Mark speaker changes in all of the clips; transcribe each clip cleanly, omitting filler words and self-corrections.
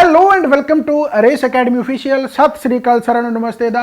Speaker 1: Hello and welcome to race academy official. ਸਤਿ ਸ੍ਰੀ ਅਕਾਲ ਸਾਰਿਆਂ ਨੂੰ, ਨਮਸਤੇ ਦਾ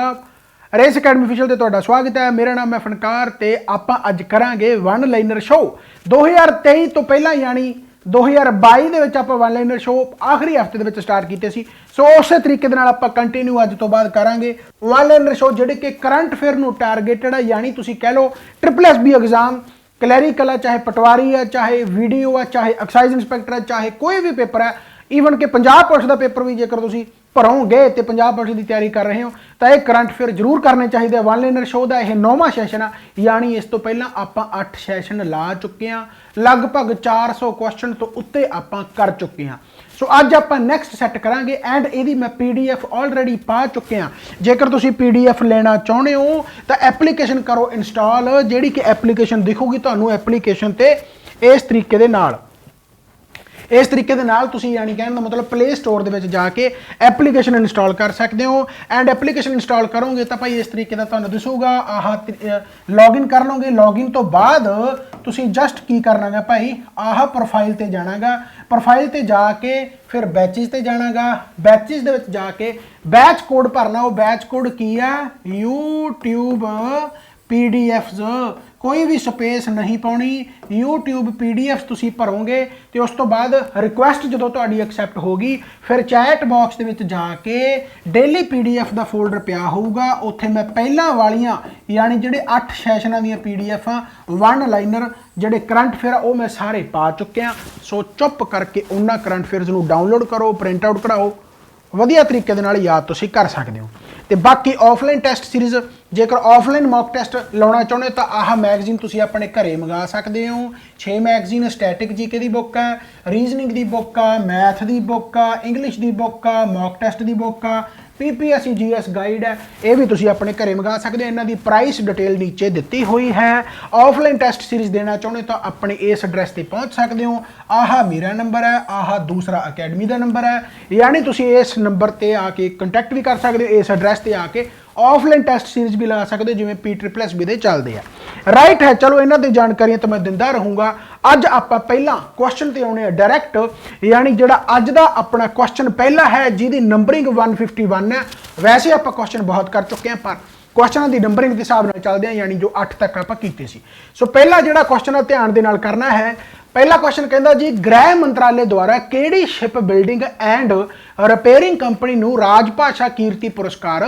Speaker 1: ਰੇਸ ਅਕੈਡਮੀ ਆਫੀਸ਼ੀਅਲ ਤੇ ਤੁਹਾਡਾ ਸਵਾਗਤ ਹੈ। ਮੇਰਾ ਨਾਮ ਹੈ ਫਨਕਾਰ ਤੇ ਆਪਾਂ ਅੱਜ ਕਰਾਂਗੇ ਵਨ ਲਾਈਨਰ ਸ਼ੋਅ 2023 ਤੋਂ ਪਹਿਲਾਂ ਯਾਨੀ 2022 ਦੇ ਵਿੱਚ ਆਪਾਂ ਵਨ ਲਾਈਨਰ ਸ਼ੋਅ ਆਖਰੀ ਹਫਤੇ ਦੇ ਵਿੱਚ ਸਟਾਰਟ ਕੀਤੇ ਸੀ। ਸੋ ਉਸੇ ਤਰੀਕੇ ਦੇ ਨਾਲ ਆਪਾਂ ਕੰਟੀਨਿਊ ਅੱਜ ਤੋਂ ਬਾਅਦ ਕਰਾਂਗੇ ਵਨ ਲਾਈਨਰ ਸ਼ੋਅ ਜਿਹੜੇ ਕਿ ਕਰੰਟ ਅਫੇਅਰ ਨੂੰ ਟਾਰਗੇਟਡ ਹੈ, ਯਾਨੀ ਤੁਸੀਂ ਕਹਿ ਲਓ SSB एग्जाम क्लैरिकल है, चाहे पटवारी है, चाहे वीडियो है, चाहे एक्साइज इंस्पैक्टर है, चाहे कोई भी पेपर है, ईवन कि पंजाब पुलिस का पेपर भी जेकर तुसी भरोगे तो पंजाब पुलिस की तैयारी कर रहे हो तो यह करंट अफेयर जरूर करने चाहिए। वन लाइनर शो का यह 9वां सैशन है, यानी इस तो पहला आप 8 सैशन ला चुके हैं, लगभग 400 क्वेश्चन तो उत्ते आप कर चुके हैं। सो अज आप नैक्सट सैट करांगे एंड यदि मैं PDF ऑलरेडी पा चुके हैं। जेकर तुसी PDF लेना चाहते हो तो एप्लीकेशन करो इंस्टॉल, जिहड़ी कि एप्लीकेशन दिखूगी तुहानू एप्लीकेशन ते इस तरीके दे नाल तुसी यानी कहने का मतलब प्ले स्टोर दे विच जाके एप्लीकेशन इंस्टॉल कर सकते हो। एंड एप्लीकेशन इंस्टॉल करोगे तो भाई इस तरीके का तुहानू दिसूगा। आह लॉगिन कर लोगे, लॉगिन तो बाद तुसी जस्ट की करना है भाई, आह प्रोफाइल ते जाना, प्रोफाइल ते जाके फिर बैचेस ते जाना, बैचेस दे विच जाके बैच कोड भरना। वो बैच कोड की है YouTube PDFs, कोई भी स्पेस नहीं पाउनी, YouTube PDFs तुसी भरोगे तो उस तो बाद रिक्वेस्ट जो तुहाडी एक्सैप्ट होगी फिर चैट बॉक्स दे विच जाके डेली PDF का फोल्डर पिया होगा, उत्थे मैं पहला वालियां यानी जिहड़े 8 सैशनां दीयां PDF वन लाइनर जिहड़े करंट अफेयर वो मैं सारे पा चुके हैं। सो चुप करके उन्हां करंट अफेयर्स नूं डाउनलोड करो, प्रिंट आउट कराओ, वधिया तरीके दे नाल याद तुसीं कर सकते हो। तो बाकी ऑफलाइन टैसट सीरीज़ जेकर ऑफलाइन मॉक टैसट लाना चाहते तो आह मैगजीन तुसीं अपने घरे मंगा सकते हो। 6 मैगजीन स्टैटिक GK की बुक है, रीजनिंग की बुक है, मैथ की बुक है, इंग्लिश की बुक है, मॉक टैसट की बुक है, PPSC GS गाइड है, ये भी तुसीं अपने घरे मंगा सकते हो। इन्हां दी प्राइस डिटेल नीचे दी हुई है। ऑफलाइन टैसट सीरीज़ देना चाहते तो अपने इस एड्रैस पर पहुँच सकते हो। आह मेरा नंबर है, आह दूसरा अकैडमी का नंबर है, यानी तुसीं इस नंबर पर आके कंटैक्ट भी कर सकते हो। इस एड्रैस पर आके ऑफलाइन टैसट सीरीज भी लगा सकते हो, जिवें PSSB दे चलते हैं। राइट है, चलो इन्हां दी जानकारियां तो मैं दिंदा रहूँगा। अज आप पहला क्वेश्चन ते आउणे डायरैक्ट, यानी जिहड़ा अज दा अपना क्वेश्चन पहला है जिहदी नंबरिंग 151 है। वैसे आप क्वेश्चन बहुत कर चुके हैं पर क्वेश्चनों की नंबरिंग के हिसाब नाल चलदे हैं, यानी जो 8 तक आप कीते सी। सो पहला जिहड़ा क्वेश्चन है ध्यान दे नाल करना है। पहला क्वेश्चन कहता जी गृह मंत्रालय द्वारा किहड़ी ship building and repairing company नूं राजभाषा कीर्ति पुरस्कार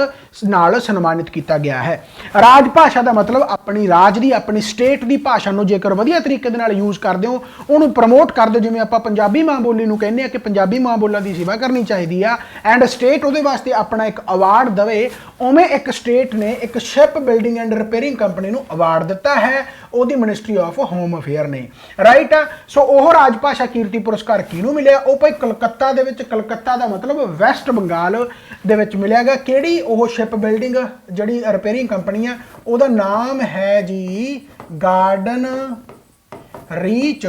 Speaker 1: नाल सन्मानित किया गया है। राजभाषा का मतलब अपनी राज की अपनी स्टेट की भाषा नूं जेकर वधिया तरीके दे नाल यूज करदे हो, उहनूं प्रमोट करदे, जिवें आपां पंजाबी मां बोली नूं कहने कि पंजाबी मां बोलां की सेवा करनी चाहिए आ एंड स्टेट उहदे वास्ते अपना एक अवार्ड दवे, उवें एक स्टेट ने एक ship building and repairing company नूं अवार्ड दिता है, उहदी मिनिस्ट्री ऑफ होम अफेयर ने। राइट है, सो वह राजभाषा कीर्ति पुरस्कार किहनूं मिलिया? वो भाई कलकत्ता दे विच, कलकत्ता का मतलब वैस्ट बंगाल दे विच मिलेगा। किहड़ी वो शिप बिल्डिंग जिहड़ी रिपेयरिंग कंपनी है उहदा नाम है जी Garden Reach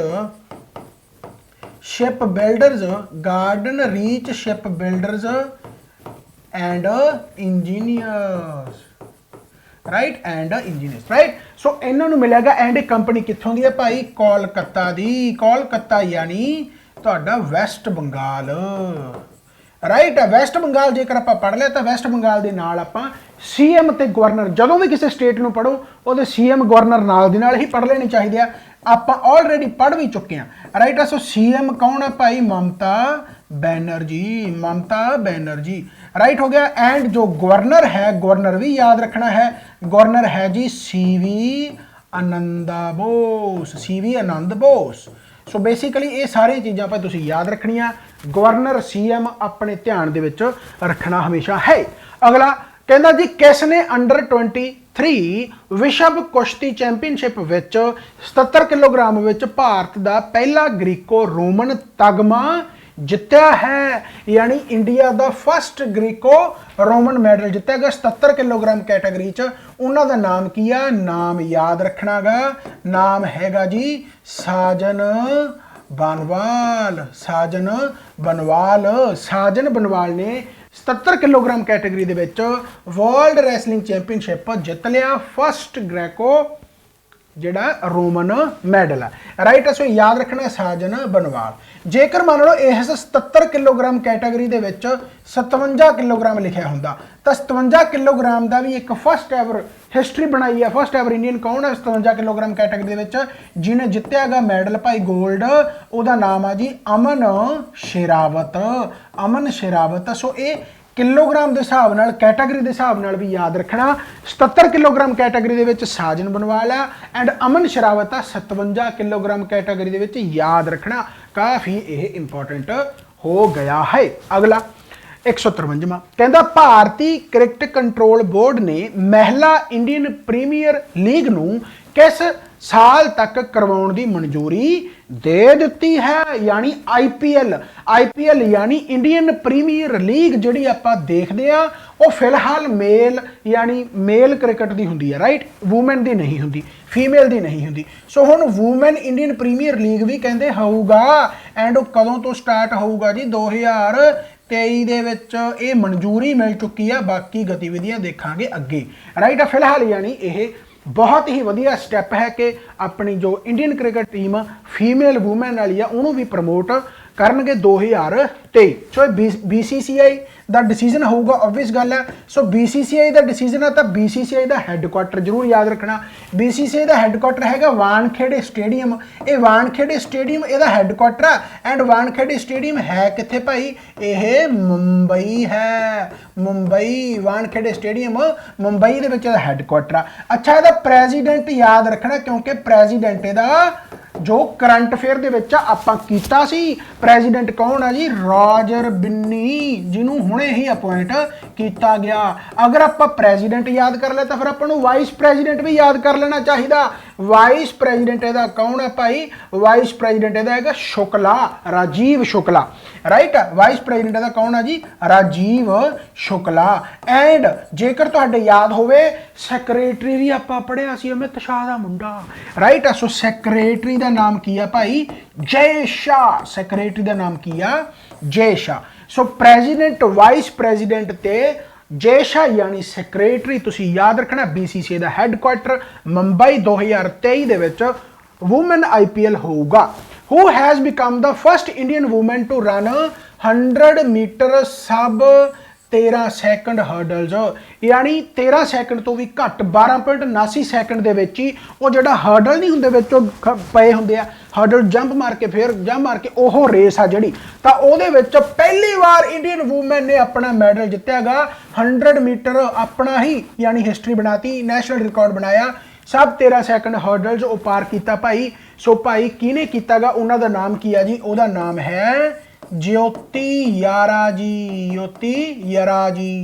Speaker 1: Ship Builders, Garden Reach Ship Builders and Engineers. Right, and Engineers. Right, so इन्होंने मिलेगा एंड कंपनी कित्थों दी है भाई? कोलकाता दी। कोलकाता यानी तुहाडा वैस्ट बंगाल। राइट है, वैस्ट बंगाल जेकर आप पढ़ लिया तो वैस्ट बंगाल के नाल आप CM ते गवर्नर जदों भी किसी स्टेट में पढ़ो वो CM गवर्नर नाल दी नाल ही पढ़ लेनी चाहिए। आप ऑलरेडी पढ़ भी चुके हैं। राइट है, सो CM कौन है भाई? ममता बनर्जी, ममता बनर्जी। राइट हो गया। एंड जो गवर्नर है, गवर्नर भी याद रखना है, गवर्नर है जी CV आनंद बोस, CV आनंद बोस। सो बेसिकली ये सारी चीज़ां पर तुसीं याद रखनिया। गवर्नर CM अपने ध्यान दे विच रखना हमेशा है। अगला कहता जी किसने अंडर 23 विश्व कुश्ती चैंपीयनशिप विच 77 किलोग्राम विच भारत का पहला ग्रीको रोमन तगमा जित्या है? यानी इंडिया का फस्ट ग्रीको रोमन मैडल जित्या गया 77 किलोग्राम कैटेगरी च। उन्हों का नाम की है? नाम याद रखना गा, नाम हैगा जी साजन बनवाल। साजन बनवाल, साजन बनवाल ने 77 किलोग्राम कैटेगरी दे विच वर्ल्ड रैसलिंग चैंपीयनशिप जित लिया, फस्ट ग्रैको ਜਿਹੜਾ ਰੋਮਨ ਮੈਡਲ ਹੈ, ਰਾਈਟ। ਸੋ याद रखना साजन बनवाल। जेकर मान लो इस 77 किलोग्राम कैटेगरी ਦੇ ਵਿੱਚ 57 किलोग्राम लिखिया ਹੁੰਦਾ ਤਾਂ 57 किलोग्राम ਦਾ ਵੀ ਇੱਕ फर्स्ट एवर हिस्टरी बनाई है। फर्स्ट एवर इंडियन कौन है 57 किलोग्राम कैटेगरी ਦੇ ਵਿੱਚ ਜਿਹਨੇ ਜਿੱਤਿਆ ਗਾ ਮੈਡਲ ਭਾਈ ਗੋਲਡ, ਉਹਦਾ ਨਾਮ ਆ ਜੀ ਅਮਨ ਸ਼ੇਰਾਵਤ। ਅਮਨ ਸ਼ੇਰਾਵਤ। ਸੋ ਇਹ किलोग्राम के हिसाब नाल कैटेगरी के हिसाब नाल भी याद रखना। 77 किलोग्राम कैटेगरी दे विच साजन बनवाल है and Aman Sehrawat 57 kilogram category दे विच याद रखना। काफ़ी यह इंपॉर्टेंट हो गया है। अगला 153वां कहता भारतीय क्रिकेट कंट्रोल बोर्ड ने महिला इंडियन प्रीमियर लीग नूं किस साल तक करवाउण दी मंजूरी दे दिती है। यानी आईपीएल यानी इंडियन प्रीमियर लीग जिहड़ी आपां देखदे आ वो फिलहाल मेल यानी मेल क्रिकेट दी हुंदी है, राइट, वूमेन दी नहीं हुंदी, फीमेल दी नहीं हुंदी। सो हुण वूमेन इंडियन प्रीमियर लीग भी कहंदे होऊगा एंड कदों तो स्टार्ट होऊगा जी 2023 ਦੇ ਵਿੱਚ ਇਹ ਮਨਜ਼ੂਰੀ ਮਿਲ ਚੁੱਕੀ ਆ। ਬਾਕੀ ਗਤੀਵਿਧੀਆਂ ਦੇਖਾਂਗੇ ਅੱਗੇ, ਰਾਈਟ। ਫਿਲਹਾਲ यानी ਇਹ बहुत ही वधिया स्टैप है कि अपनी जो Indian cricket team female women वाली है उन्होंने भी प्रमोट करनगे 2023। सो BCCI का डिसीजन होगा, ऑब्वियस गल है। सो BCCI का डिसीजन है तो BCCI का हैडकुआटर जरूर याद रखना। BCCI का हैडकुआटर है वानखेड़े स्टेडियम। ये वानखेड़े स्टेडियम यदा हैडकुआटर है एंड वानखेड़े स्टेडियम है कित्थे भाई, यह मुंबई है। मुंबई वानखेड़े स्टेडियम मुंबई दे विच हैडकुआटर है। अच्छा, यदा प्रेजिडेंट याद रखना क्योंकि प्रेजिडेंट यदा जो करंट अफेयर दे विच आपां कीता सी। प्रेजिडेंट कौन है जी, रॉजर बिन्नी, जिन्हों हुणे ही अपॉइंट किया गया। अगर आप प्रेजिडेंट याद कर ले तो फिर आपां नूं वाइस प्रेजिडेंट भी याद कर लेना चाहिए। वाइस प्रेजिडेंट इहदा कौन है भाई, वाइस प्रेजिडेंट इहदा हैगा Shukla, Rajeev Shukla, right. Vice president इहदा कौन है जी, राजीव शुक्ला। एंड जेकर तुहाडे याद होवे सैक्रेटरी भी आपां पढ़िया सी अमित शाह दा मुंडा, राइट। सो सैक्रेटरी दा नाम की है भाई जय शाह। सैक्रेटरी दा नाम की है जय शाह। सो प्रेजिडेंट, वाइस प्रेजिडेंट ते जय शाह यानी सैक्रेटरी तुसी याद रखना। BCCI दा हैडकुआटर मुंबई 2023 दे विच वूमेन IPL होगा। Who has become the first Indian woman to run 100 metre सब 13 सैकंड हर्डल्स, यानी 13 सैकंड तो भी घट 12.79 सैकंड दे विच ही वो जिहड़ा हर्डल नहीं हुंदे विचों पए हुंदे आ, हर्डल जंप मार के फिर जंप मार के ओह रेस आ जिहड़ी, तां ओहदे विच पहली बार इंडियन वूमेन ने अपना मैडल जित्तियागा। 100 मीटर अपना ही यानी हिस्टरी बनाती, नेशनल रिकॉर्ड बनाया। सब 13 सैकंड हर्डल्स वो पार किया भाई। सो भाई किने कीतागा, उन्हां दा नाम की है जी, उहदा नाम है ज्योति याराजी। ज्योति याराजी,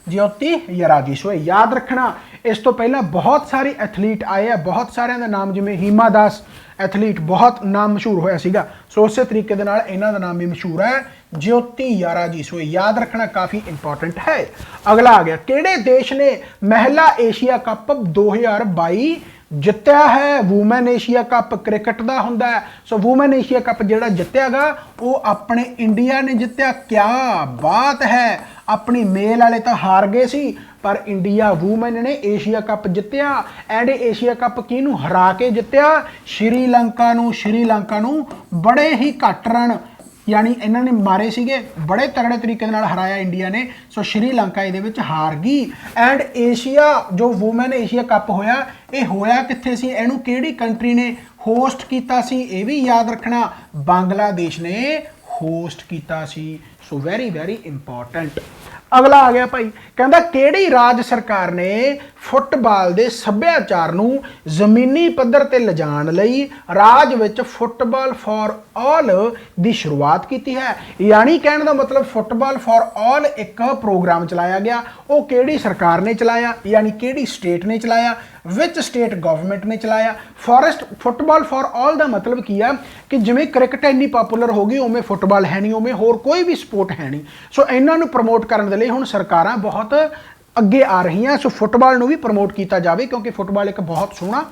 Speaker 1: ज्योति याराजी। सो याद रखना। इस तो पहला बहुत सारे एथलीट आए हैं, बहुत सारे का नाम जिमें हीमा दास एथलीट बहुत नाम मशहूर होया सीगा। सो उस तरीके दे नाल इन्हां दा नाम भी मशहूर है, ज्योति याराजी। सो याद रखना, काफ़ी इंपॉर्टेंट है। अगला आ गया, किहड़े देश ने महिला एशिया कप 2022 जित्या है। वूमेन एशिया कप क्रिकेट का हुंदा है। सो वूमेन एशिया कप जिहड़ा जित्यागा वो अपने इंडिया ने जित्या। क्या बात है, अपनी मेल वाले तो हार गए सी पर इंडिया वूमेन ने एशिया कप जित्या। एंड एशिया कप किहनूं हरा के जित्या, श्रीलंका नूं। श्रीलंका नूं बड़े ही घट रन यानी इन्होंने मारे सीगे, बड़े तगड़े तरीके नाल हराया इंडिया ने। सो श्रीलंका ये हार गई। एंड एशिया जो वूमेन एशिया कप होया, ये होया कित्थे सी, इहनूं किहड़ी कंट्री ने होस्ट कीता सी, ये भी याद रखना। बांग्लादेश ने होस्ट कीता सी। So very very important. अगला आ गया भाई, कहता किहड़ी राज सरकार ने फुटबाल के सभ्याचार नूं जमीनी पद्धर ते लिजाण लई राज विच फुटबाल फॉर ऑल की शुरुआत की है। यानी कहने का मतलब फुटबाल फॉर ऑल एक प्रोग्राम चलाया गया। वो किहड़ी सरकार ने चलाया, यानी किहड़ी स्टेट ने चलाया, विच स्टेट गवर्नमेंट ने चलाया। फॉरेस्ट फुटबाल फॉर ऑल का मतलब की है कि जिमें क्रिकेट इन्नी पॉपुलर हो गई, उमें फुटबाल है नहीं, उमें होर कोई भी स्पोर्ट है नहीं। सो इन्हां नूं प्रमोट करने के लिए हुण सरकारां बहुत अगे आ रही हैं। सो फुटबाल नूं भी प्रमोट किया जाए क्योंकि फुटबाल एक बहुत सोहना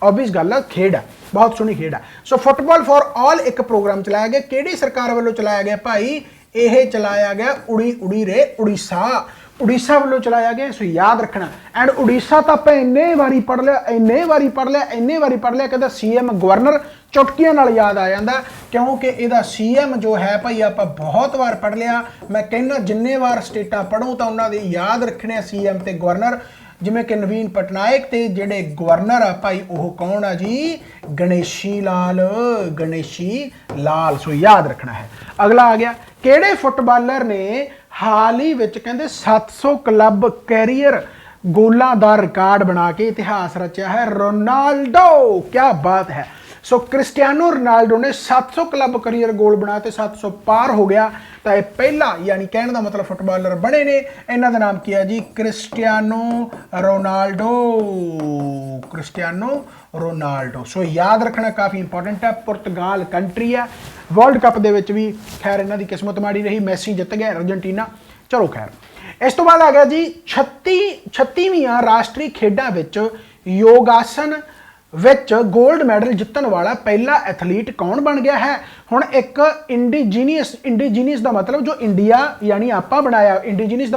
Speaker 1: ऑब्वियस गल है, खेड है, बहुत सोहनी खेड है। सो फुटबाल फॉर ऑल एक प्रोग्राम चलाया गया। किहड़ी सरकार वालों चलाया गया भाई, यह चलाया गया उड़ी उड़ी रे उड़ीसा। उड़ीसा वालों चलाया गया। सो याद रखना। एंड उड़ीसा तो आप इन्ने वारी पढ़ लिया, इन्ने वारी पढ़ लिया, इन्ने वारी पढ़ लिया, कहता CM गवर्नर चुटकियां नाल याद आ जाता, क्योंकि इहदा CM जो है भाई आप बहुत बार पढ़ लिया। मैं कहना जिन्ने बार स्टेटां पढ़ो तो उन्होंने याद रखने CM ते गवर्नर, जिमें कि नवीन पटनायक ते जेडे गवर्नर आ भाई वह कौन आ जी, गणेशी लाल, गणेशी लाल। सो याद रखना है। अगला आ गया, किहड़े फुटबालर ने हाल ही विच कहंदे 700 क्लब कैरियर गोलों का रिकॉर्ड बना के इतिहास रचा है? रोनाल्डो। क्या बात है। सो क्रिस्टियानो रोनाल्डो ने 700 क्लब करियर गोल बनाते, 700 पार हो गया। तो यह पहला यानी कहने का मतलब फुटबालर बने ने। इन्हों का नाम किया जी, क्रिस्टियानो रोनाल्डो, क्रिस्टियानो रोनाल्डो। सो याद रखना काफ़ी इंपॉर्टेंट है। पुर्तगाल कंट्री है। वर्ल्ड कप के भी खैर इन्हों की किस्मत माड़ी रही, मैसी जित गया अर्जेंटीना। चलो खैर इस तो बाद आ गया जी 36वीं राष्ट्रीय खेडों विच योगासन विच गोल्ड मैडल जितने वाला पहला एथलीट कौन बन गया है? हुण एक इंडीजीनियस का मतलब जो इंडिया यानी आपा बनाया, इंडीजीनियस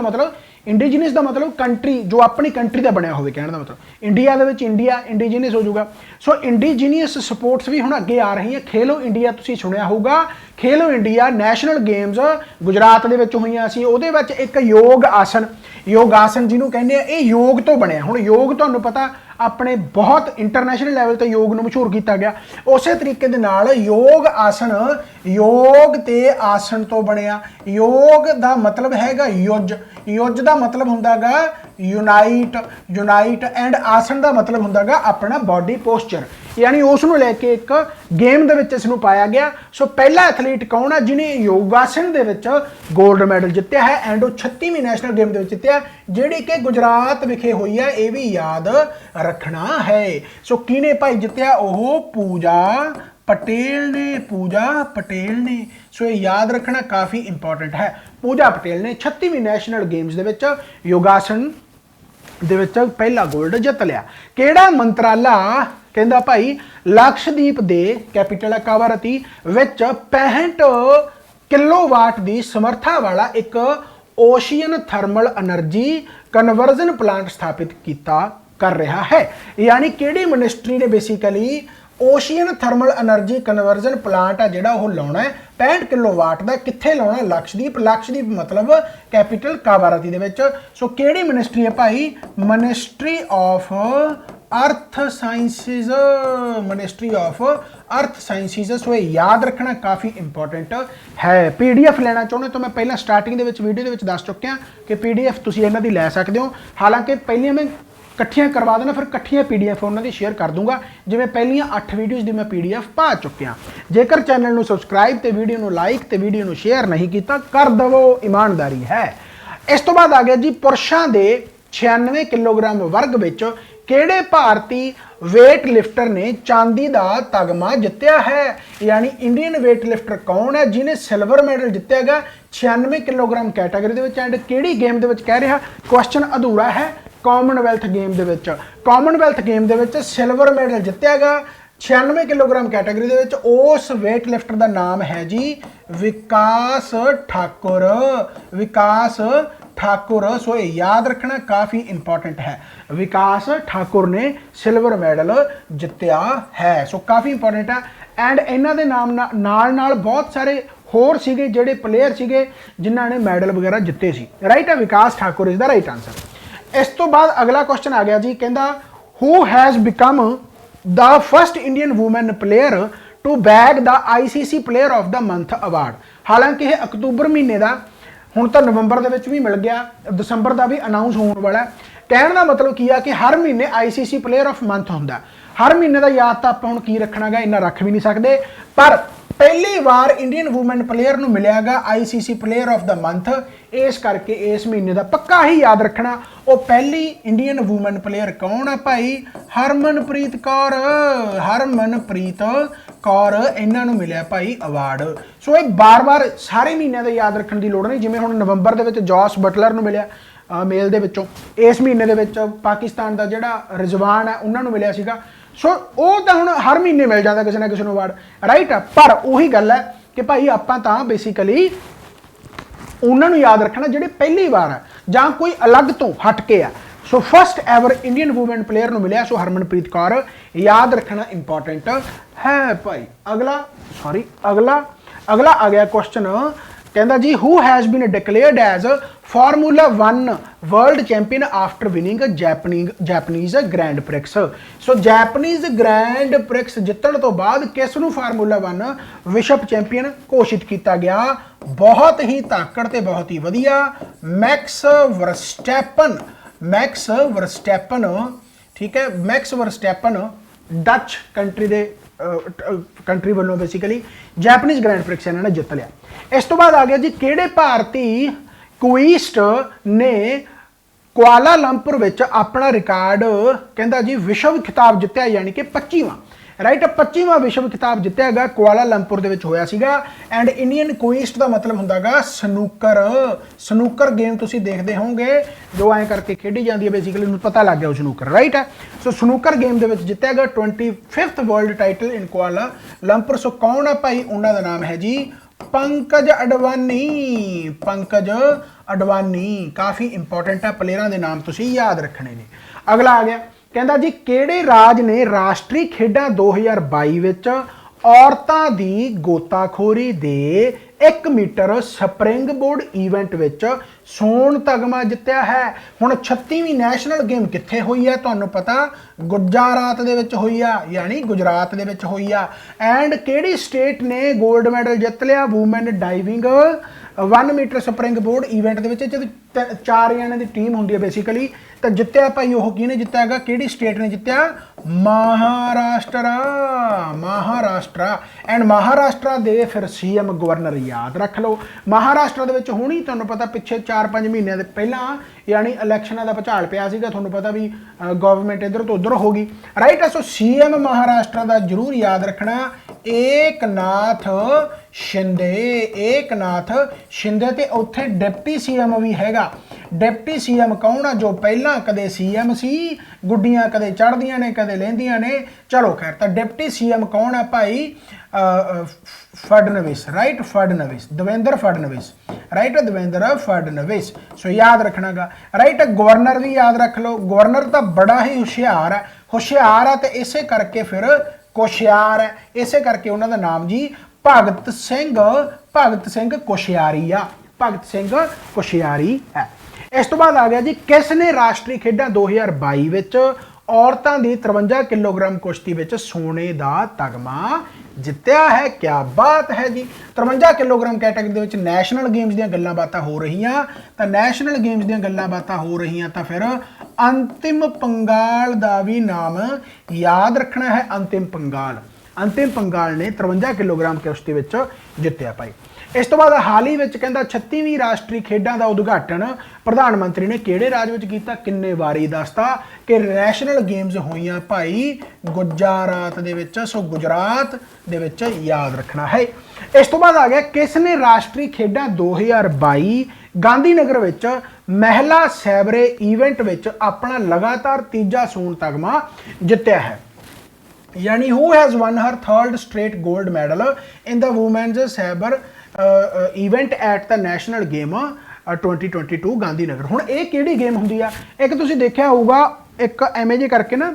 Speaker 1: का मतलब कंट्री जो अपनी कंट्री का बनया हो, कहने का मतलब इंडिया के इंडिया इंडीजीनियस हो जाऊगा। सो इंडीजीनियस स्पोर्ट्स भी हुण अगे आ रही है। खेलो इंडिया तुसीं सुनिया होगा, खेलो इंडिया नैशनल गेम्स गुजरात के होईयां सी, उहदे विच एक योग आसन जिन्हों कहने ये योग तो बनया। हुण योग तुहानूं पता अपने बहुत इंटरनेशनल लैवल ते योग नूं मशहूर किया गया। उस तरीके दे नाल योग आसन योग ते आसन तो बनया। योग दा मतलब हैगा युज, युज दा मतलब हुंदा गा यूनाइट एंड आसन दा मतलब हुंदा गा अपना बॉडी पोस्चर, यानी उसनूं लैके एक गेम दे विच इसनूं पाया गया। सो पहला एथलीट कौन है जिन्हें योगासन दे विच गोल्ड मैडल जितया है एंड 36वीं नैशनल गेम दे विच जितया, जिहड़ी कि गुजरात विखे हुई है, यह भी याद रखना है। सो किने भाई जितया? ओह पूजा पटेल ने, पूजा पटेल ने। सो ये याद रखना काफ़ी इंपॉर्टेंट है। पूजा पटेल ने 36वीं नैशनल गेम्स दे विच योगासन दे विच पहला गोल्ड जित लिया। किहड़ा मंत्राला कहंदा भाई लक्षद्वीप दे कैपीटल कावारती विच 65 किलोवाट की समर्था वाला एक ocean thermal energy conversion plant स्थापित किया कर रहा है? यानी किहड़ी मिनिस्ट्री ने basically ocean thermal energy conversion plant आ जिहड़ा वो लाउणा है 65 किलोवाट का, कित्थे लाउणा? लक्षद्वीप। लक्षद्वीप मतलब कैपीटल कावारती दे विच। सो किहड़ी मिनिस्ट्री है भाई? Ministry of earth sciences, ministry of earth sciences. So याद रखना काफ़ी इंपॉर्टेंट है। PDF लेना चाहते तो मैं पहला स्टार्टिंग दे विच वीडियो दे विच दस चुकिया कि PDF तुसीं इन्हां दी लै सकदे हो। हालांकि पहलियां मैं कट्ठियां करवा देना, फिर कट्ठियां PDF उन्होंने शेयर कर दूंगा। जिवें पहलियां 8 वीडियोज़ की मैं PDF पा चुकिया। जेकर चैनल को सबसक्राइब तो वीडियो को लाइक तो वीडियो को शेयर नहीं किया कर दवो, ईमानदारी है। इस तो बाद आ गया जी पुरुषों के 96 किलोग्राम वर्ग विच किहड़े भारती वेट लिफ्टर ने चांदी का तगमा जितया है? यानी इंडियन वेट लिफ्टर कौन है जिन्हें सिल्वर मैडल जितया गया 96 किलोग्राम कैटेगरी के एंड किहड़ी गेम के कह रहा? क्वेश्चन अधूरा है। कॉमनवैल्थ गेम दे विच, कॉमनवैल्थ गेम दे विच सिल्वर मैडल जितया गया 96 किलोग्राम कैटेगरी दे विच। उस वेट लिफ्टर का नाम है जी विकास ठाकुर, विकास ठाकुर। सो याद रखना काफ़ी इंपॉर्टेंट है। विकास ठाकुर ने सिल्वर मैडल जितया है। सो काफ़ी इंपॉर्टेंट है। एंड इन्हां दे नाम नाल बहुत सारे होर सीगे जिहड़े प्लेयर सीगे जिन्हां ने मैडल वगैरह जिते सी। राइट है, Vikas Thakur is the right answer. इस तो बाद अगला क्वेश्चन आ गया जी, कहता who has become the first Indian woman player to bag the ICC player of the month award? हालांकि यह अक्तूबर महीने का, हुण तो नवंबर के भी मिल गया, दसंबर का भी अनाउंस होने वाला है। कहने का मतलब की है कि हर महीने ICC प्लेयर ऑफ मंथ होंदा। हर महीने का याद तो आप हुण की रखना गा, इन्ना रख भी नहीं सकते, पर पहली बार इंडियन वूमन प्लेयर नूं मिलेगा ICC player of the month. इस करके इस महीने का पक्का ही याद रखना। वो पहली इंडियन वूमन प्लेयर कौन है भाई? हरमनप्रीत कौर, हरमनप्रीत कौर। इन्हां नूं मिलिया भाई अवार्ड। सो ये बार बार सारे महीनों का याद रखने की लोड़ नहीं। जिवें हुण नवंबर दे विच जॉस बटलर नूं मिलिया मेल दे विचों, इस महीने दे विच पाकिस्तान का जिहड़ा रिजवान है उन्हां नूं मिलिया सीगा। सो वो तो हुण हर महीने मिल जाता किसी ना किसी अवार्ड, राइट। पर उही गल है कि भाई आपां तां बेसिकली उन्होंने याद रखना जिहड़े पहली बार है। ਜਾਂ ਕੋਈ ਅਲੱਗ ਤੋਂ ਹਟ ਕੇ ਆ। So first ever Indian woman player ਨੂੰ ਮਿਲਿਆ ਸੋ ਹਰਮਨਪ੍ਰੀਤ ਕੌਰ, याद रखना इंपॉर्टेंट है भाई। अगला आ गया क्वेश्चन, कहता जी who has been declared as formula 1 world champion after winning Japanese Grand Prix. So Japanese Grand Prix जितने तो बाद किस नूं फार्मूला 1 विश्व चैंपियन घोषित किया गया? बहुत ही ताकड़ ते बहुत ही वधिया मैक्स वर्स्टैपन, ठीक है, मैक्स वर्स्टैपन डच कंट्री वालों बेसिकली जैपनीज ग्रैंड प्रिक्स इन्होंने जित लिया। इस तो बाद आ गया जी किहड़े भारती क्विस्ट ने कुआलालंपुर विच अपना रिकॉर्ड कहता जी विश्व खिताब जितया, यानी कि 25वां, राइट, 25वां विश्व खिताब जितया गया कुआलालंपुर दे विच होया सीगा। एंड इंडियन क्विस्ट का मतलब हुंदा गा स्नूकर गेम तुसीं देखदे होवोगे जो ऐ करके खेडी जाती है, बेसिकली उन्हें पता लग गया वो स्नूकर, राइट है। सो स्नूकर गेम दे विच जितया गया 25th world title in Kuala Lumpur. So कौन है भाई? उन्हों का नाम है जी पंकज अडवाणी। काफ़ी इंपॉर्टेंट है, प्लेयरों के नाम तुसीं याद रखने ने। अगला आ गया, कहता जी किहड़े राज ने राष्ट्रीय खेडां 2022 विच औरतां दी गोताखोरी दे 1 मीटर स्प्रिंग बोर्ड इवेंट विच सोन तगमा जितया है? हुण 36वीं नैशनल गेम कित्थे हुई है तुहानूं पता? गुजरात दे विच हुई आ, यानी गुजरात दे विच हुई आ। एंड किहड़ी स्टेट ने गोल्ड मैडल जित लिया women diving 1 metre springboard event दे विच? 4 जणिਆਂ ਦੀ टीम हुंदी है बेसिकली, तो जितया भाई वो किहने जितया हैगा? किहड़ी स्टेट ने जितया? महाराष्ट्र। एंड महाराष्ट्र दे फिर CM गवर्नर याद रख लो। महाराष्ट्र दे विच हुणी तुहानूं पता पिछे 4-5 महीनों के पहला यानी इलैक्शनां दा भुचाल पिया सीगा, तुहानूं पता भी गवर्नमेंट इधर तो उधर होगी, राइट है। सो CM महाराष्ट्र का जरूर याद रखना एकनाथ शिंदे ते उत्थे डिप्टी CM भी हैगा। डिप्टी CM कौन है? जो पहला कदे CM सी, गुड्डियां कदे चढ़दियां ने कदे लैंदियां ने, चलो खैर। तो डिप्टी CM कौन है भाई? फडनवीस, राइट, देवेंद्र फडनवीस। सो याद रखना, राइट। गवर्नर भी याद रख लो, गवर्नर तो बड़ा ही होशियार है तो इसे करके फिर कोशियार है, इसे करके उन्होंने नाम जी भगत सिंह कोशियारी है। इस तो बाद आ गया जी किसने राष्ट्रीय खेडां 2022 विच औरतां दी 53 किलोग्राम कुश्ती विच सोने दा तगमा जितया है? क्या बात है जी। 53 किलोग्राम कैटेगरी दे विच नैशनल गेम्स दीयां गल्लां बातां हो रहीआं, तां नैशनल गेम्स दीयां गल्लां बातां हो रहीआं तां फिर अंतिम पंगाल दा भी नाम याद रखना है। अंतिम पंगाल ने 53 किलोग्राम कुश्ती विच जितया भाई। इस तो बाद हाल ही विच कहंदा 36वीं राष्ट्रीय खेडां दा उद्घाटन प्रधानमंत्री ने किहड़े राज विच कीता? किन्ने वारी दसता कि नैशनल गेम्स होईआं भाई गुजरात दे विच। सो गुजरात दे विच याद रखना है। इस तो बाद आ गया किसने राष्ट्रीय खेडां 2022 गांधीनगर विच महिला सैबरे इवेंट विच अपना लगातार तीजा सोन तगमा जितया है? यानी who has one her 3rd straight gold medal in the women's Saber event at the national game 2022 Gandhinagar. हुण ये किहड़ी गेम हुंदी आ? एक तुसीं देखिया होऊगा एक एवें जे करके ना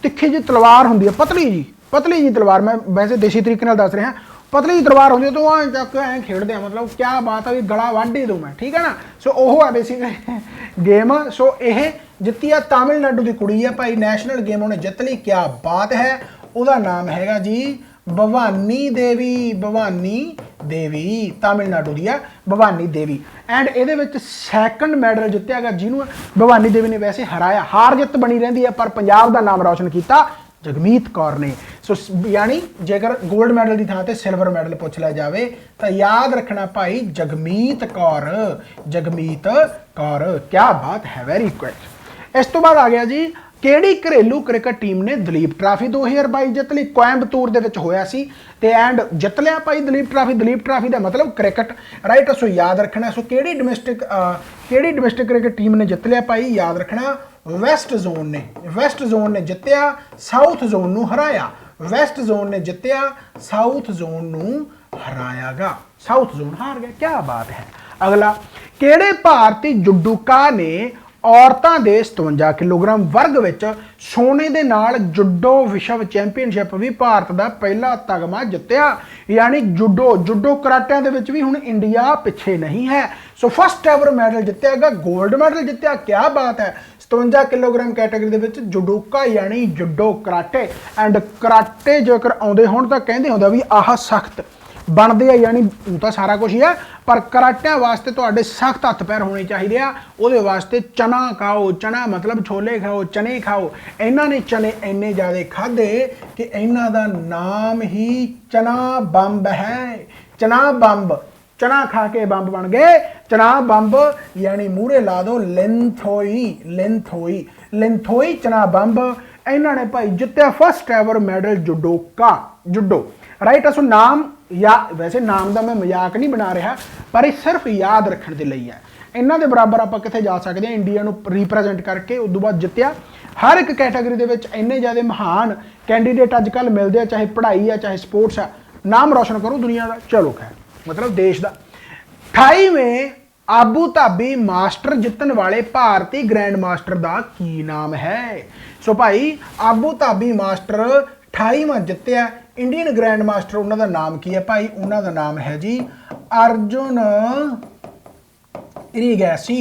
Speaker 1: तिखी जी तलवार हुंदी है, पतली जी तलवार, मैं वैसे देसी तरीके नाल दस रहा, पतली जी तलवार होंदी है तो वहाँ तक ऐ खेडते हैं, मतलब क्या बात है भी गला वढ़ ही दूँ मैं, ठीक है ना। सो ओह है बेसिकली गेम। सो यह जित्ती है तमिलनाडु की कुड़ी है भाई, नैशनल गेम उन्हें जित ली, क्या बात है। उसका नाम हैगा जी भवानी देवी तमिलनाडु दी है भवानी देवी। एंड ये 2nd मैडल जितया गया जिन्होंने भवानी देवी ने वैसे हराया, हार जित बनी रही है पर पंजाब का नाम रोशन किया जगमीत कौर ने। सो यानी जेकर गोल्ड मैडल की थां ते सिल्वर मैडल पूछ लिया जाए तो याद रखना भाई जगमीत कौर, क्या बात है, वेरी गुड। इस तो बाद आ गया जी ਕਿਹੜੀ ਘਰੇਲੂ ਕ੍ਰਿਕਟ ਟੀਮ ਨੇ ਦਲੀਪ ਟਰਾਫੀ 2022 ਜਿੱਤ ਲਈ? ਕੋਇੰਬਤੂਰ ਦੇ ਵਿੱਚ ਹੋਇਆ ਸੀ ਤੇ ਐਂਡ ਜਿੱਤ ਲਿਆ ਭਾਈ ਦਲੀਪ ਟਰਾਫੀ ਦਾ ਮਤਲਬ ਕ੍ਰਿਕਟ, ਰਾਈਟ। ਸੋ ਯਾਦ ਰੱਖਣਾ। ਸੋ ਕਿਹੜੀ ਡੋਮੈਸਟਿਕ ਕ੍ਰਿਕਟ ਟੀਮ ਨੇ ਜਿੱਤ ਲਿਆ ਭਾਈ? ਯਾਦ ਰੱਖਣਾ ਵੈਸਟ ਜ਼ੋਨ ਨੇ ਜਿੱਤਿਆ, ਸਾਊਥ ਜ਼ੋਨ ਨੂੰ ਹਰਾਇਆ। ਵੈਸਟ ਜ਼ੋਨ ने जितया, साउथ जोन नूं हरायागा, साउथ जोन हार गया, क्या बात है। अगला ਕਿਹੜੇ ਭਾਰਤੀ ਜੁਡੋਕਾ ਨੇ ਔਰਤਾਂ ਦੇ 57 ਕਿਲੋਗ੍ਰਾਮ ਵਰਗ ਵਿੱਚ ਸੋਨੇ ਦੇ ਨਾਲ ਜੁਡੋ ਵਿਸ਼ਵ ਚੈਂਪੀਅਨਸ਼ਿਪ ਵੀ ਭਾਰਤ ਦਾ ਪਹਿਲਾ ਤਗਮਾ ਜਿੱਤਿਆ। ਯਾਨੀ ਜੁਡੋ ਕਰਾਟਿਆਂ ਦੇ ਵਿੱਚ ਵੀ ਹੁਣ ਇੰਡੀਆ ਪਿੱਛੇ ਨਹੀਂ ਹੈ। ਸੋ ਫਸਟ ਐਵਰ ਮੈਡਲ ਜਿੱਤਿਆਗਾ, 골ਡ ਮੈਡਲ ਜਿੱਤਿਆ। ਕਿਆ ਬਾਤ ਹੈ। 57 ਕਿਲੋਗ੍ਰਾਮ ਕੈਟਾਗਰੀ ਦੇ ਵਿੱਚ ਜੁਡੋਕਾ ਯਾਨੀ ਜੁਡੋ ਕਰਾਟੇ। ਐਂਡ ਕਰਾਟੇ ਜੇਕਰ ਆਉਂਦੇ ਹੋਣ ਤਾਂ ਕਹਿੰਦੇ ਹੁੰਦਾ ਵੀ ਆਹ ਸਖਤ ਬਣਦੇ ਆ, ਯਾਨੀ ਉਹ ਤਾਂ ਸਾਰਾ ਕੁਝ ਹੀ ਆ, ਪਰ ਕਰਾਟਿਆਂ ਵਾਸਤੇ ਤੁਹਾਡੇ ਸਖਤ ਹੱਥ ਪੈਰ ਹੋਣੇ ਚਾਹੀਦੇ ਆ। ਉਹਦੇ ਵਾਸਤੇ ਚਨਾ ਖਾਓ, ਚਨਾ ਮਤਲਬ ਛੋਲੇ ਖਾਓ, ਚਨੇ ਖਾਓ। ਇਹਨਾਂ ਨੇ ਚਨੇ ਇੰਨੇ ਜ਼ਿਆਦਾ ਖਾਧੇ ਕਿ ਇਹਨਾਂ ਦਾ ਨਾਮ ਹੀ ਚਨਾ ਬੰਬ ਹੈ। ਚਨਾ ਬੰਬ, ਚਨਾ ਖਾ ਕੇ ਬੰਬ ਬਣ ਗਏ। ਚਨਾ ਬੰਬ ਯਾਨੀ ਮੂਹਰੇ ਲਾ ਦੋ ਲਿੰਥੋਈ, ਲਿੰਥੋਈ, ਲਿੰਥੋਈ ਚਨਾ ਬੰਬ। ਇਹਨਾਂ ਨੇ ਭਾਈ ਜਿੱਤਿਆ first ever medal judoka, judo. Right. So ਨਾਮ या वैसे नाम का मैं मजाक नहीं बना रहा, पर यह सिर्फ याद रखने के लिए है। इन्हों के बराबर आप कितने जा सकते हैं इंडिया को रिप्रजेंट करके। उस बाद जितया हर एक कैटेगरी के इन्ने ज़्यादा महान कैंडीडेट अजकल मिलते हैं, चाहे पढ़ाई है चाहे स्पोर्ट्स है। नाम रोशन करो दुनिया का, चलो खैर मतलब देश का। 28वें आबू धाबी मास्टर जितने वाले भारतीय ग्रैंड मास्टर का की नाम है? सो भाई आबू धाबी मास्टर 28वां जितया इंडियन ग्रैंड मास्टर, उन्होंने नाम की है भाई? उन्होंने नाम है जी अर्जुन इरिगैसी।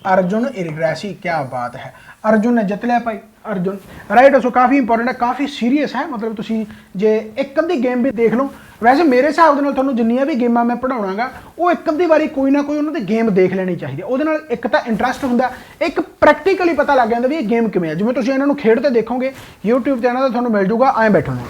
Speaker 1: अर्जुन इरिगैसी, क्या बात है। अर्जुन ने जित लिया भाई, अर्जुन। राइट। सो काफ़ी इंपॉर्टेंट है, काफ़ी सीरीयस है। मतलब तुम जे एक अद्धी गेम भी देख लो। वैसे मेरे हिसाब से थोड़ा जिन्नियां भी गेमां मैं पढ़ाउणागा वो एक अद्धी बारी कोई ना कोई उन्होंने गेम देख लेनी चाहिए। वो एक तो इंटरस्ट होंगे, एक प्रैक्टिकली पता लग जाता भी ये गेम किमें है। जिवें तुसीं इन्हां नूं खेडते देखोगे यूट्यूब चैनल तो थोड़ा मिल जूगा ऐ बैठोगे,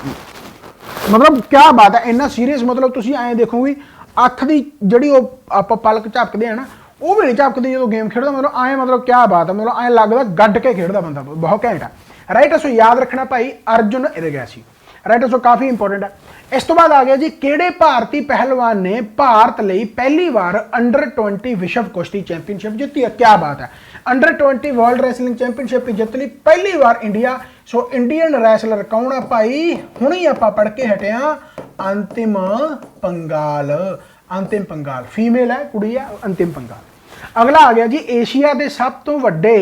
Speaker 1: मतलब क्या बात है। इन्ना सीरीयस मतलब तुसीं ऐ देखोगे अख की जिहड़ी आप पलक झपकते हैं ना, वो भी नहीं झपकती जो गेम खेडदा। मतलब ऐ मतलब क्या बात है, मतलब ऐ लगदा गड्ड के खेडदा बंदा, बहुत घैंट है। राइट। सो याद रखना भाई अर्जुन इरिगैसी। राइट। सो काफ़ी इंपॉर्टेंट है। इस तो बाद आ गया जी किहड़े भारतीय पहलवान ने भारत लई पहली बार अंडर 20 विश्व कुश्ती चैंपीयनशिप जीती है? क्या बात है। अंडर 20 वर्ल्ड रैसलिंग चैंपीयनशिप जित ली पहली बार इंडिया। सो इंडियन रैसलर कौन है भाई? हुणे आपां पढ़ के हटे हां, अंतिम पंगाल। अंतिम पंगाल फीमेल है, कुड़ी है, अंतिम पंगाल। अगला आ गया जी एशिया के सब तो वड्डे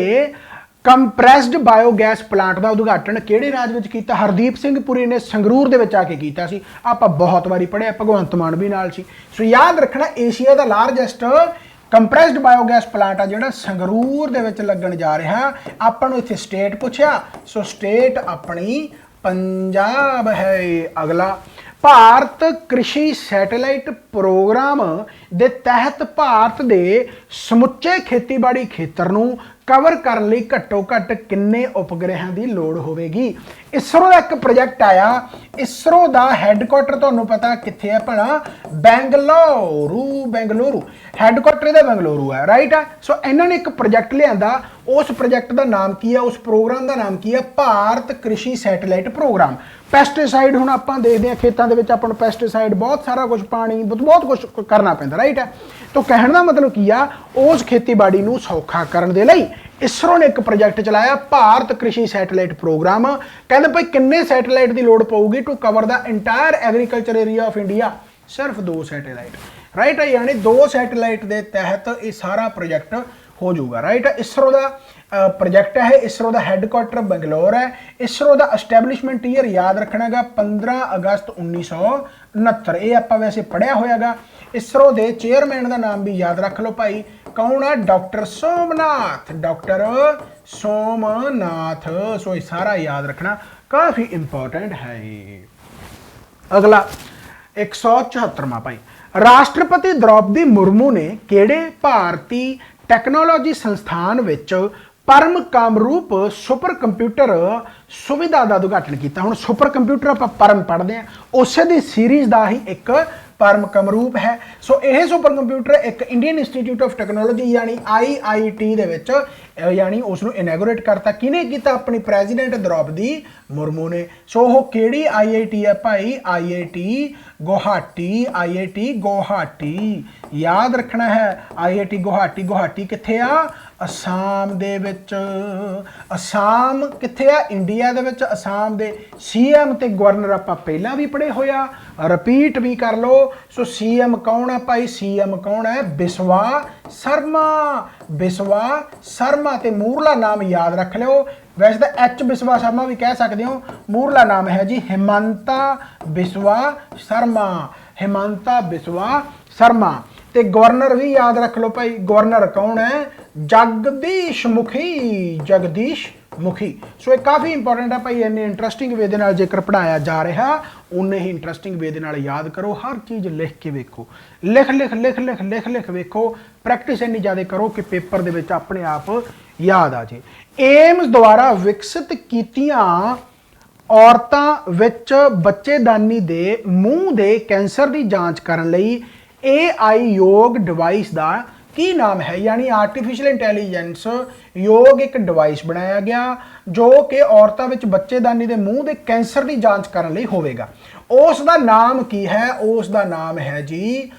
Speaker 1: कंप्रैस्ड बायोगैस प्लांट का उद्घाटन किहड़े राज विच कीता? हरदीप सिंह पुरी ने संगरूर दे विच आके कीता सी। आपां बहुत बारी पढ़िया, भगवंत मान भी नाल सी। सो याद रखना एशिया का लार्जेस्ट कंप्रैस्ड बायोगैस प्लांट आ जिहड़ा संगरूर दे विच लगन जा रहा। आपां नूं इत्थे स्टेट पुछया, सो स्टेट अपनी पंजाब है। अगला भारत कृषि सैटेलाइट प्रोग्राम दे तहत भारत दे समुचे खेतीबाड़ी खेतर नूं कवर करने लई घट्टो घट्ट किन्ने उपग्रहां की लोड़ होवेगी? इसरो का एक प्रोजैक्ट आया। इसरो का हैडकुआटर तुहानूं पता कित्थे है भला? बेंगलुरु। बेंगलुरु हैडकुआटर इहदा बेंगलुरु है। राइट है। सो इन्होंने एक प्रोजैक्ट लिआंदा। उस प्रोजैक्ट का नाम की है, उस प्रोग्राम का नाम की है? भारत कृषि सैटेलाइट प्रोग्राम। पैसटीसाइड हुण आपां देखदे हां खेतां दे विच आपां नूं पैसटीसाइड बहुत सारा कुछ पानी बहुत कुछ करना पैंदा। राइट है। तो कहण दा मतलब की आ उस खेतीबाड़ी नूं सौखा करन दे लई इसरो ने एक प्रोजैक्ट चलाया भारत कृषि सैटेलाइट प्रोग्राम। कहते भाई किन्ने सैटेलाइट की लोड़ पऊगी to cover the entire agriculture area of India? सिर्फ 2 सैटेलाइट। राइट है। यानी 2 सैटेलाइट के तहत ये सारा प्रोजैक्ट हो जाऊगा। राइट है। इसरो का प्रोजैक्ट है। इसरो का हैडकुआटर बेंगलोर है। इसरो का एस्टैबलिशमेंट ईयर याद रखना गा 15 अगस्त 1969। ये आप वैसे पढ़िया होयागा। इसरो के चेयरमैन का नाम भी याद रख लो भाई, कौन है? डॉक्टर सोमनाथ। डॉक्टर सोमनाथ। सो ये सारा याद रखना काफी इंपॉर्टेंट है। अगला 174वां भाई राष्ट्रपति द्रौपदी मुर्मू ने किहड़े भारतीय टैक्नोलॉजी संस्थान विच परम कामरूप सुपर कंप्यूटर सुविधा का उद्घाटन किया? हुण सुपर कंप्यूटर आप परम पढ़ते हैं, उस दी सीरीज़ का ही एक परम कामरूप है। सो यह सुपर कंप्यूटर एक इंडियन इंस्टीट्यूट ऑफ टैक्नोलॉजी यानी IIT दे विच यानी उसनू इनैगोरेट करता। किने कीता? अपनी प्रेजिडेंट द्रौपदी मुर्मू ने। सो वो केड़ी IIT है भाई? IIT गुवाहाटी। IIT गुवाहाटी याद रखना है। IIT गुवाहाटी। गुवाहाटी कित्थे आ? असम दे विच। असम कित्थे आ? इंडिया दे विच। असम दे CM ते गवर्नर आपां पहलां भी पढ़े होया, रिपीट भी कर लो। सो CM कौन है भाई? CM कौन है? बिस्वा शर्मा। बिस्वा शर्मा ते मूरला नाम याद रख लो। वैसे तो H बिस्वा शर्मा भी कह सकते हो, मूरला नाम है जी हिमंता बिस्वा शर्मा। हिमंता बिस्वा शर्मा। ते गवर्नर भी याद रख लो भाई, गवर्नर कौन है? जगदीश मुखी। जगदीश मुखी। सो ये काफ़ी इंपॉर्टेंट है भाई। इन्ने इंटरस्टिंग वे दे नाल जेकर पढ़ाया जा रहा उन्ने ही इंटरस्टिंग वे दे नाल याद करो। हर चीज़ लिख के वेखो, लिख लिख लिख लिख लिख लिख वेखो। प्रैक्टिस इन्नी ज़्यादा करो कि पेपर दे विच अपने आप याद आ जाए। एम्स द्वारा विकसित कीतियां औरतां विच बच्चेदानी दे मूँह दे कैंसर की जांच करने लई AI योग डिवाइस का की नाम है? यानी आर्टिफिशियल इंटैलीजेंस योग एक डिवाइस बनाया गया जो कि औरतों विच बच्चेदानी दे मूँह दे कैंसर की जांच करने लई होवेगा। उस दा नाम की है? उस दा नाम है जी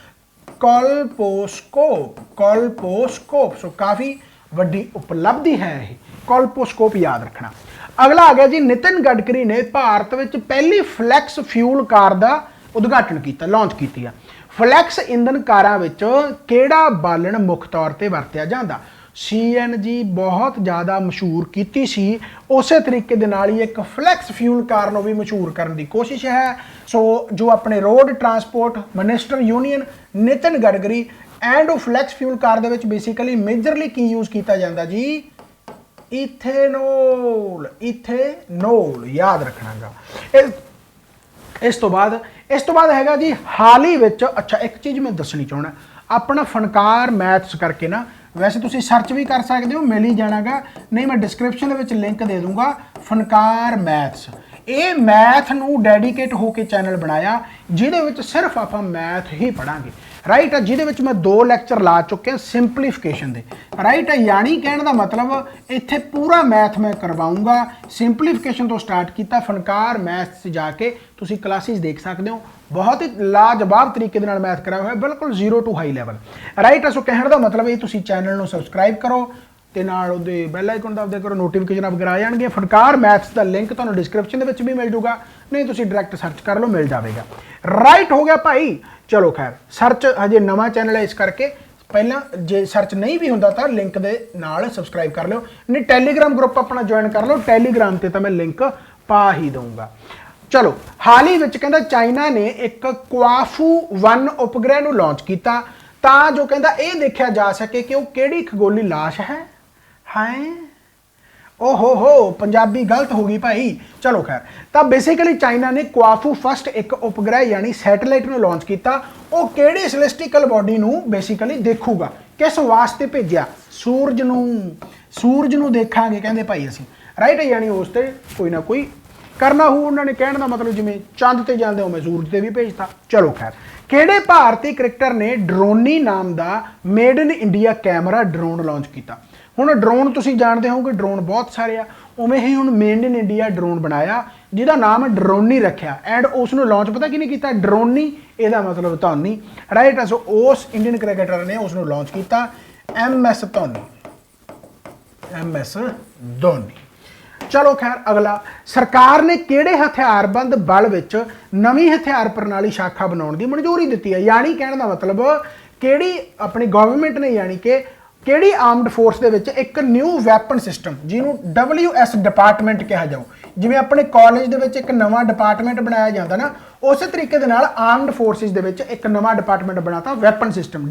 Speaker 1: कोलपोस्कोप। कोलपोस्कोप। सो काफ़ी वड्डी उपलब्धि है ये कोलपोस्कोप, याद रखना। अगला आ गया जी, नितिन गडकरी ने भारत विच पहली फ्लैक्स फ्यूल कार का उद्घाटन किया, लॉन्च की। फ्लैक्स इंधन कारां विच किहड़ा बालन मुख तौर पर वरतिया जांदा? CNG बहुत ज़्यादा मशहूर की सी, उस तरीके दे नाल ही एक फ्लैक्स फ्यूल कार नूं भी मशहूर करने की कोशिश है। सो जो अपने road transport minister union Nitin Gadkari and flex fuel car दे विच बेसिकली मेजरली की यूज़ किया जाता जी? इथेनोल। इथेनोल याद रखना गा। इस तो बाद हैगा जी हाल ही विच। अच्छा एक चीज़ मैं दसनी चाहना, अपना फनकार मैथ्स करके ना, वैसे तुसी सर्च भी कर सकते हो, मिल ही जाना गा, नहीं मैं डिस्क्रिप्शन दे विच लिंक दे दूंगा। फनकार मैथ्स, ये मैथ नूं डेडिकेट होकर चैनल बनाया जिहदे विच सिर्फ आपां मैथ ही पढ़ांगे, राइट है। जिहदे विच मैं 2 लैक्चर ला चुके सिंपलीफिकेशन दे, राइट है। यानी कहने का मतलब इत्थे पूरा मैथ मैं करवाऊंगा, सिंपलीफिकेशन तो स्टार्ट किया। फनकार मैथ्स से जाके तुसी क्लासेस देख सकते हो, बहुत ही लाजवाब तरीके दे नाल मैथ कराया हुआ है, बिल्कुल 0 to हाई लैवल, राइट है। सो कहने का मतलब ये तुसी चैनल नूं सबसक्राइब करो ते नाल उहदे बैल आइकन दबदे करो, नोटिफिकेशन वगैरह आ जाएंगे। फनकार मैथ्स का लिंक तुहानूं डिस्क्रिप्शन दे विच भी मिल जूगा, नहीं तुसी डायरैक्ट सर्च कर लो, मिल जाएगा। राइट हो गया भाई। चलो खैर, सर्च हजे नवा चैनल है इस करके पहला जे सर्च नहीं भी होंदा तो लिंक दे नाल सबसक्राइब कर लो, नहीं टैलीग्राम ग्रुप अपना ज्वाइन कर लो, टैलीग्राम ते तो मैं लिंक पा ही दूंगा। चलो हाल ही विच कहंदा चाइना ने एक क्वाफू 1 उपग्रह नूं लॉन्च किया तां जो कहंदा ये देखा जा सके कि वो किहड़ी खगोली लाश है। ओहो पंजाबी गलत हो गई भाई। चलो खैर, तो बेसिकली चाइना ने क्वाफू फर्स्ट एक उपग्रह यानी सैटेलाइट में लॉन्च किया, वो किहड़ी सैलेस्टिकल बॉडी नूं बेसिकली देखूगा, किस वास्ते भेजा? सूरज नूं देखांगे कहंदे भाई असीं, राइट है। यानी उस ते कोई ना कोई करना हो, उन्होंने कहने का मतलब जिवें चंद ते जांदे हो मैं सूरज ते भी भेजता। चलो खैर, किहड़े भारतीय क्रिकेटर ने ड्रोनी नाम का made in India camera drone launch किया? हुण ड्रोन तुसीं जानते हो कि ड्रोन बहुत सारे आ, उवें ही हुण मेड इन इंडिया ड्रोन बनाया जिहदा नाम ड्रोनी रखिया एंड उसनूं लॉन्च पता किहने कीता? ड्रोनी, इहदा मतलब धोनी, राइट। सो उस इंडियन क्रिकेटर ने उसनूं लॉन्च किया MS धोनी। चलो खैर अगला, सरकार ने किहड़े हथियारबंद बल विच नवीं हथियार प्रणाली शाखा बनाउण दी मंजूरी दित्ती है? यानी कहने का मतलब किहड़ी अपनी गवर्नमेंट ने यानी कि किहड़ी आर्मड फोर्स दे विच एक न्यू वैपन सिस्टम जिन्हों WS डिपार्टमेंट कहा जाओ, जिवें अपने कॉलेज दे विच एक नवा डिपार्टमेंट बनाया जाता ना, उस तरीके दे नाल आर्मड फोर्सिस दे विच एक नवा डिपार्टमेंट बनाता weapon system,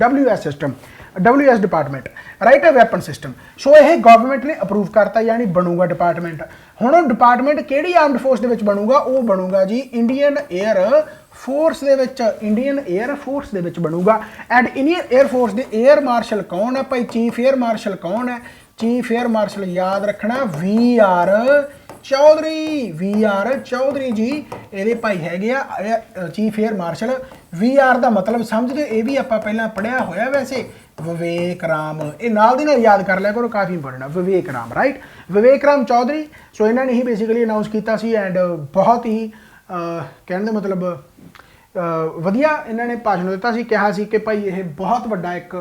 Speaker 1: WS department, right है, वैपन सिस्टम। सो यह गवर्नमेंट ने अप्रूव करता यानी बनूगा डिपार्टमेंट। हुण डिपार्टमेंट किहड़ी आर्मड फोर्स दे विच बनूगा? वो बनूगा जी इंडियन एयर फोर्स दे विच, इंडियन एयर फोर्स दे विच बनूगा। एंड इंडियन एयर फोर्स दे एयर मार्शल कौन है भाई? चीफ एयर मार्शल कौन है? चीफ एयर मार्शल याद रखना VR ਚੌਧਰੀ ਚੌਧਰੀ ਜੀ ਇਹਦੇ ਭਾਈ ਹੈਗੇ ਆ ਚੀਫ 에ਅਰ ਮਾਰਸ਼ਲ। ਦਾ ਮਤਲਬ ਸਮਝਦੇ ਇਹ ਵੀ ਆਪਾਂ ਪਹਿਲਾਂ ਪੜਿਆ ਹੋਇਆ ਵੈਸੇ, ਵਿਵੇਕ ਰਾਮ। ਇਹ ਨਾਲ ਦੀ ਨਾਲ ਯਾਦ ਕਰ ਲਿਆ ਕਰੋ, ਕਾਫੀ ਇੰਪੋਰਟੈਂਟ ਆ ਵਿਵੇਕ ਰਾਮ, ਰਾਈਟ। ਵਿਵੇਕ ਰਾਮ ਚੌਧਰੀ। ਸੋ ਇਹਨਾਂ ਨੇ ਹੀ ਬੇਸਿਕਲੀ ਅਨਾਉਂਸ ਕੀਤਾ ਸੀ ਐਂਡ ਬਹੁਤ ਹੀ ਕਹਿਣ ਦਾ ਮਤਲਬ ਵਧੀਆ ਇਹਨਾਂ ਨੇ ਭਾਸ਼ਣ ਦਿੱਤਾ ਸੀ। ਕਿਹਾ ਸੀ ਕਿ ਭਾਈ ਇਹ ਬਹੁਤ ਵੱਡਾ ਇੱਕ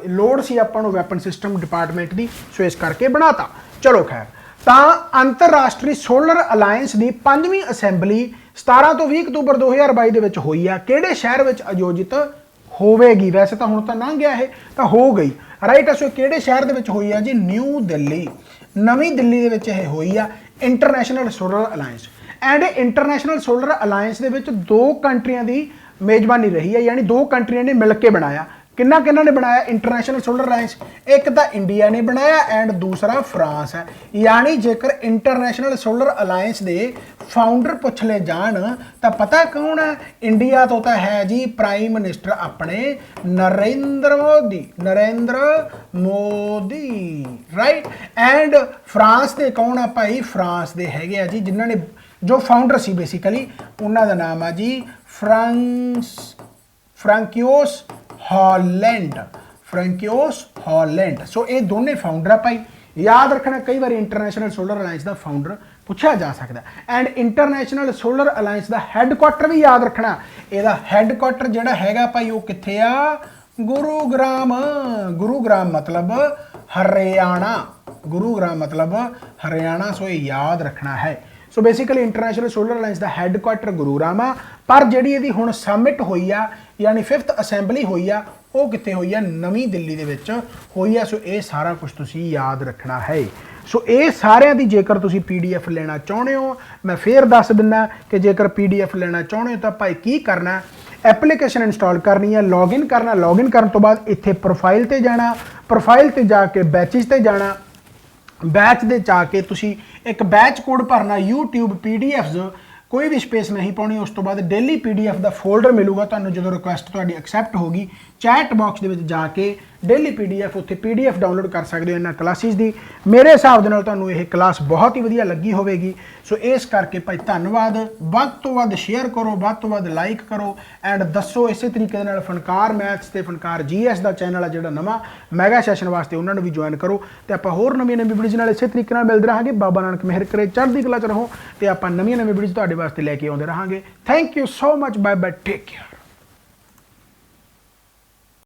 Speaker 1: ਲੋੜ ਸੀ ਆਪਾਂ ਨੂੰ ਵੈਪਨ ਸਿਸਟਮ ਡਿਪਾਰਟਮੈਂਟ ਦੀ, ਸੋ ਇਸ ਕਰਕੇ ਬਣਾਤਾ। ਚਲੋ ਖੈਰ, ਤਾਂ ਅੰਤਰਰਾਸ਼ਟਰੀ ਸੋਲਰ ਅਲਾਇੰਸ ਦੀ 5ਵੀਂ ਅਸੈਂਬਲੀ 17 ਤੋਂ 20 ਅਕਤੂਬਰ 2022 ਦੇ ਵਿੱਚ ਹੋਈ ਆ। ਕਿਹੜੇ ਸ਼ਹਿਰ ਵਿੱਚ ਆਯੋਜਿਤ ਹੋਵੇਗੀ? ਵੈਸੇ ਤਾਂ ਹੁਣ ਤਾਂ ਲੰਘ ਗਿਆ ਇਹ, ਤਾਂ ਹੋ ਗਈ, ਰਾਈਟ। ਸੋ ਕਿਹੜੇ ਸ਼ਹਿਰ ਦੇ ਵਿੱਚ ਹੋਈ ਆ ਜੀ? ਨਿਊ ਦਿੱਲੀ, ਨਵੀਂ ਦਿੱਲੀ ਦੇ ਵਿੱਚ ਇਹ ਹੋਈ ਆ international solar alliance. And international solar alliance ਦੇ ਵਿੱਚ 2 ਕੰਟਰੀਆਂ ਦੀ ਮੇਜ਼ਬਾਨੀ ਰਹੀ ਹੈ, ਯਾਨੀ 2 ਕੰਟਰੀਆਂ ਨੇ ਮਿਲ ਕੇ ਬਣਾਇਆ। ਕਿੰਨਾ ਨੇ ਬਣਾਇਆ ਇੰਟਰਨੈਸ਼ਨਲ ਸੋਲਰ ਅਲਾਇੰਸ? ਇੱਕ ਤਾਂ ਇੰਡੀਆ ਨੇ ਬਣਾਇਆ ਐਂਡ ਦੂਸਰਾ ਫਰਾਂਸ ਹੈ। ਯਾਨੀ ਜੇਕਰ ਇੰਟਰਨੈਸ਼ਨਲ ਸੋਲਰ ਅਲਾਇੰਸ ਦੇ ਫਾਊਂਡਰ ਪੁੱਛ ਲਏ ਜਾਣ ਤਾਂ ਪਤਾ ਕੌਣ ਹੈ? ਇੰਡੀਆ ਤੋਂ ਤਾਂ ਹੈ ਜੀ ਪ੍ਰਾਈਮ ਮਿਨਿਸਟਰ ਆਪਣੇ Narinder Modi, right. And France ਦੇ ਕੌਣ ਆ ਭਾਈ? ਫਰਾਂਸ ਦੇ ਹੈਗੇ ਆ ਜੀ ਜਿਨ੍ਹਾਂ ਨੇ ਜੋ ਫਾਊਂਡਰ ਸੀ ਬੇਸਿਕਲੀ, ਉਹਨਾਂ ਦਾ ਨਾਮ ਆ ਜੀ ਫ੍ਰਾਂਕਿਓਸ ਹਾਲੈਂਡ। ਸੋ ਇਹ ਦੋਨੇ ਫਾਊਂਡਰ ਆ ਭਾਈ, ਯਾਦ ਰੱਖਣਾ। ਕਈ ਵਾਰੀ ਇੰਟਰਨੈਸ਼ਨਲ ਸੋਲਰ ਅਲਾਇੰਸ ਦਾ ਫਾਊਂਡਰ ਪੁੱਛਿਆ ਜਾ ਸਕਦਾ। ਐਂਡ ਇੰਟਰਨੈਸ਼ਨਲ ਸੋਲਰ ਅਲਾਇੰਸ ਦਾ ਹੈੱਡਕੁਆਟਰ ਵੀ ਯਾਦ ਰੱਖਣਾ। ਇਹਦਾ ਹੈੱਡਕੁਆਟਰ ਜਿਹੜਾ ਹੈਗਾ ਭਾਈ ਉਹ ਕਿੱਥੇ ਆ? ਗੁਰੂਗ੍ਰਾਮ ਮਤਲਬ ਹਰਿਆਣਾ। ਸੋ ਇਹ ਯਾਦ ਰੱਖਣਾ ਹੈ। So basically international solar alliance ਦਾ ਹੈੱਡਕੁਆਟਰ ਗੁਰੂਗ੍ਰਾਮ ਆ, ਪਰ ਜਿਹੜੀ ਇਹਦੀ ਹੁਣ ਸਮਿਟ ਹੋਈ ਆ ਯਾਨੀ 5th ਅਸੈਂਬਲੀ ਹੋਈ ਆ, ਉਹ ਕਿੱਥੇ ਹੋਈ ਆ? ਨਵੀਂ ਦਿੱਲੀ ਦੇ ਵਿੱਚ ਹੋਈ ਆ। ਸੋ ਇਹ ਸਾਰਾ ਕੁਝ ਤੁਸੀਂ ਯਾਦ ਰੱਖਣਾ ਹੈ। ਸੋ ਇਹ ਸਾਰਿਆਂ ਦੀ ਜੇਕਰ ਤੁਸੀਂ PDF ਲੈਣਾ ਚਾਹੁੰਦੇ ਹੋ, ਮੈਂ ਫੇਰ ਦੱਸ ਦਿੰਦਾ ਕਿ ਜੇਕਰ PDF ਲੈਣਾ ਚਾਹੁੰਦੇ ਹੋ ਤਾਂ ਭਾਈ ਕੀ ਕਰਨਾ? ਐਪਲੀਕੇਸ਼ਨ ਇੰਸਟਾਲ ਕਰਨੀ ਹੈ, ਲੌਗਇਨ ਕਰਨਾ। ਲੌਗਇਨ ਕਰਨ ਤੋਂ ਬਾਅਦ ਇੱਥੇ ਪ੍ਰੋਫਾਈਲ ਤੇ ਜਾਣਾ, ਪ੍ਰੋਫਾਈਲ ਤੇ ਜਾ ਕੇ ਬੈਚਿਸ ਤੇ ਜਾਣਾ। ਬੈਚ ਦੇ ਜਾ ਕੇ ਤੁਸੀਂ ਇੱਕ ਬੈਚ ਕੋਡ ਭਰਨਾ, YouTube PDFs, ਕੋਈ ਵੀ ਸਪੇਸ ਨਹੀਂ ਪਾਉਣੀ। ਉਸ ਤੋਂ ਬਾਅਦ ਡੇਲੀ PDF ਦਾ ਫੋਲਡਰ ਮਿਲੂਗਾ ਤੁਹਾਨੂੰ ਜਦੋਂ ਰਿਕੁਐਸਟ ਤੁਹਾਡੀ ਐਕਸੈਪਟ ਹੋਗੀ। ਚੈਟ ਬਾਕਸ ਦੇ ਵਿੱਚ ਜਾ ਕੇ ਡੇਲੀ PDF ਉੱਥੇ PDF ਡਾਊਨਲੋਡ ਕਰ ਸਕਦੇ ਹੋ ਇਹਨਾਂ ਕਲਾਸਿਸ ਦੀ। ਮੇਰੇ ਹਿਸਾਬ ਦੇ ਨਾਲ ਤੁਹਾਨੂੰ ਇਹ ਕਲਾਸ ਬਹੁਤ ਹੀ ਵਧੀਆ ਲੱਗੀ ਹੋਵੇਗੀ। ਸੋ ਇਸ ਕਰਕੇ ਭਾਈ ਧੰਨਵਾਦ। ਵੱਧ ਤੋਂ ਵੱਧ ਸ਼ੇਅਰ ਕਰੋ, ਵੱਧ ਤੋਂ ਵੱਧ ਲਾਈਕ ਕਰੋ ਐਂਡ ਦੱਸੋ। ਇਸੇ ਤਰੀਕੇ ਦੇ ਨਾਲ ਫਨਕਾਰ ਮੈਥਸ ਤੇ ਫਨਕਾਰ GS ਦਾ ਚੈਨਲ ਆ ਜਿਹੜਾ ਨਵਾਂ ਮੈਗਾ ਸੈਸ਼ਨ ਵਾਸਤੇ, ਉਹਨਾਂ ਨੂੰ ਵੀ ਜੁਆਇਨ ਕਰੋ। ਤੇ ਆਪਾਂ ਹੋਰ ਨਵੀਆਂ ਵੀਡੀਓਜ਼ ਨਾਲ ਇਸੇ ਤਰੀਕੇ ਨਾਲ ਮਿਲਦੇ ਰਹਾਂਗੇ। ਬਾਬਾ ਨਾਨਕ ਮਿਹਰ ਕਰੇ, ਚੜ੍ਹਦੀ ਕਲਾ ਚ ਰਹੋ ਤੇ ਆਪਾਂ ਨਵੀਆਂ ਵੀਡੀਓਜ਼ ਤੁਹਾਡੇ ਵਾਸਤੇ ਲੈ ਕੇ ਆਉਂਦੇ ਰਹਾਂਗੇ। Thank you so much, bye bye, take care.